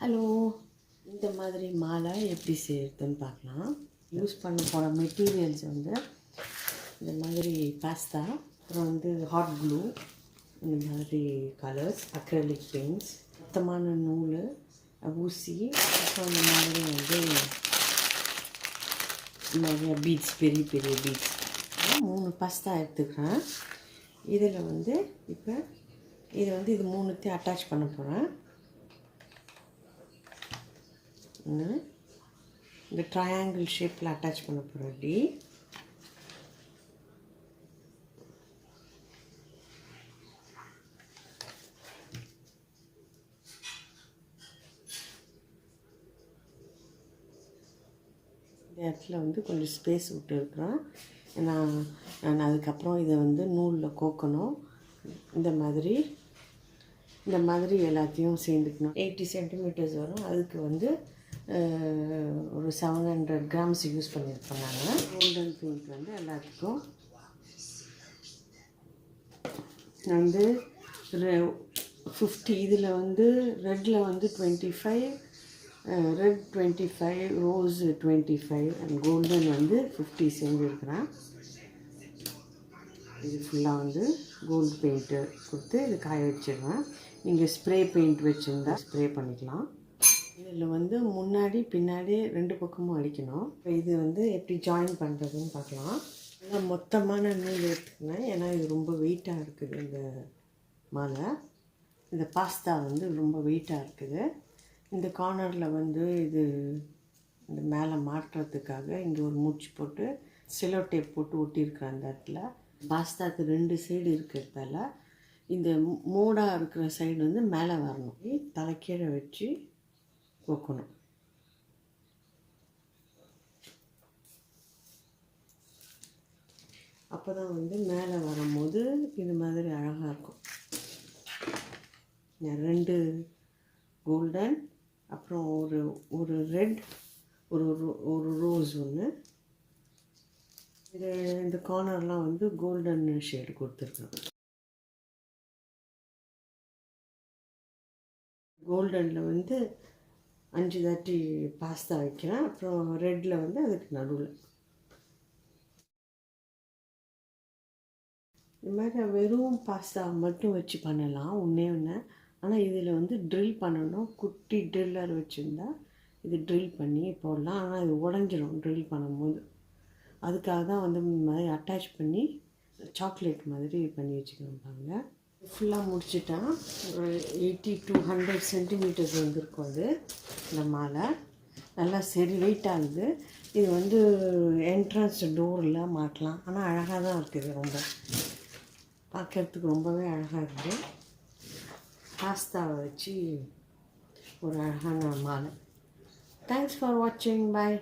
Hello, இந்த மாதிரி மாலை எப்படி செய்கிறதுன்னு பார்க்கலாம். யூஸ் பண்ண போகிற மெட்டீரியல்ஸ் வந்து இந்த மாதிரி பாஸ்தா, அப்புறம் வந்து ஹாட் க்ளூ, இந்த மாதிரி கலர்ஸ், அக்ரலிக் பெயிண்ட்ஸ், சுத்தமான நூல், ஊசி, அப்புறம் இந்த மாதிரி வந்து நிறைய பீட்ஸ், பெரிய பெரிய பீட்ஸ். 3 பாஸ்தா எடுத்துக்கிறேன். இதில் வந்து இப்போ இது மூணுத்தையும் அட்டாச் பண்ண போகிறேன். இந்த ட்ரையாங்கிள் ஷேப்பில் அட்டாச் பண்ண போகிறேன். அப்படி இந்த இடத்துல வந்து கொஞ்சம் ஸ்பேஸ் விட்டு இருக்கிறேன். ஏன்னா நான் அதுக்கப்புறம் இதை வந்து நூலில் கோக்கணும். இந்த மாதிரி எல்லாத்தையும் சேர்ந்துக்கணும். 80 சென்டிமீட்டர்ஸ் வரும். அதுக்கு வந்து ஒரு 700 கிராம்ஸ் யூஸ் பண்ணியிருப்பேன். நாங்கள் கோல்டன் பெயிண்ட் வந்து எல்லாத்துக்கும் வந்து 50. இதில் வந்து ரெட்டில் வந்து 25, ரெட் 25, ரோஸ் 25 அண்ட் கோல்டன் வந்து 50 செஞ்சுருக்கிறேன். இது ஃபுல்லாக வந்து கோல்டு பெயிண்ட்டு கொடுத்து இது காய வச்சிடுவேன். நீங்கள் ஸ்ப்ரே பெயிண்ட் வச்சுருந்தா ஸ்ப்ரே பண்ணிக்கலாம். இதில் வந்து முன்னாடி பின்னாடி 2 பக்கமும் அடிக்கணும். இப்போ இது வந்து எப்படி ஜாயின் பண்ணுறதுன்னு பார்க்கலாம். நல்லா மொத்தமான நூல் எடுத்துக்கினேன். ஏன்னா இது ரொம்ப வெயிட்டாக இருக்குது. இந்த மாலை, இந்த பாஸ்தா வந்து ரொம்ப வெயிட்டாக இருக்குது. இந்த கார்னரில் வந்து இது இந்த மேலே மாட்டுறதுக்காக இங்கே ஒரு மூச்சு போட்டு செலோ டேப் போட்டு ஒட்டியிருக்கிறேன். அந்த இடத்துல பாஸ்தாவுக்கு 2 சைடு இருக்கிறதால இந்த மூடாக இருக்கிற சைடு வந்து மேலே வரணும். தலைக்கீழே வச்சு கோக்கணும். அப்போ தான் வந்து மேலே வரும்போது இது மாதிரி அழகாக இருக்கும். 2 கோல்டன், அப்புறம் ஒரு ரெட், ஒரு ரோஸ் ஒன்று. இந்த கார்னர்லாம் வந்து கோல்டன் ஷேடு கொடுத்துருக்கேன். கோல்டனில் வந்து 5 தாட்டி பாஸ்தா வைக்கிறேன். அப்புறம் ரெட்டில் வந்து அதுக்கு நடுவில் இது மாதிரி வெறும் பாஸ்தா மட்டும் வச்சு பண்ணலாம் ஒன்று. ஆனால் இதில் வந்து ட்ரில் பண்ணணும். குட்டி ட்ரில்லர் வச்சுருந்தா இது ட்ரில் பண்ணி போடலாம். ஆனால் இது உடஞ்சிரும் ட்ரில் பண்ணும்போது. அதுக்காக தான் வந்து இந்த மாதிரி அட்டாச் பண்ணி சாக்லேட் மாதிரி பண்ணி வச்சுக்கணும். பாருங்கள், ஃபுல்லாக முடிச்சுட்டேன். ஒரு 80 to 100 சென்டிமீட்டர்ஸ் வந்துருக்கும். அது இந்த மாலை நல்லா சரி வெயிட் ஆகுது. இது வந்து என்ட்ரன்ஸ் டோரில் மாட்டலாம். ஆனால் அழகாக தான் இருக்குது. ரொம்ப பார்க்குறதுக்கு ரொம்பவே அழகாக இருக்குது. பாஸ்தாவை வச்சு ஒரு அழகான மாலை. தேங்க்ஸ் ஃபார் வாட்சிங். பாய்.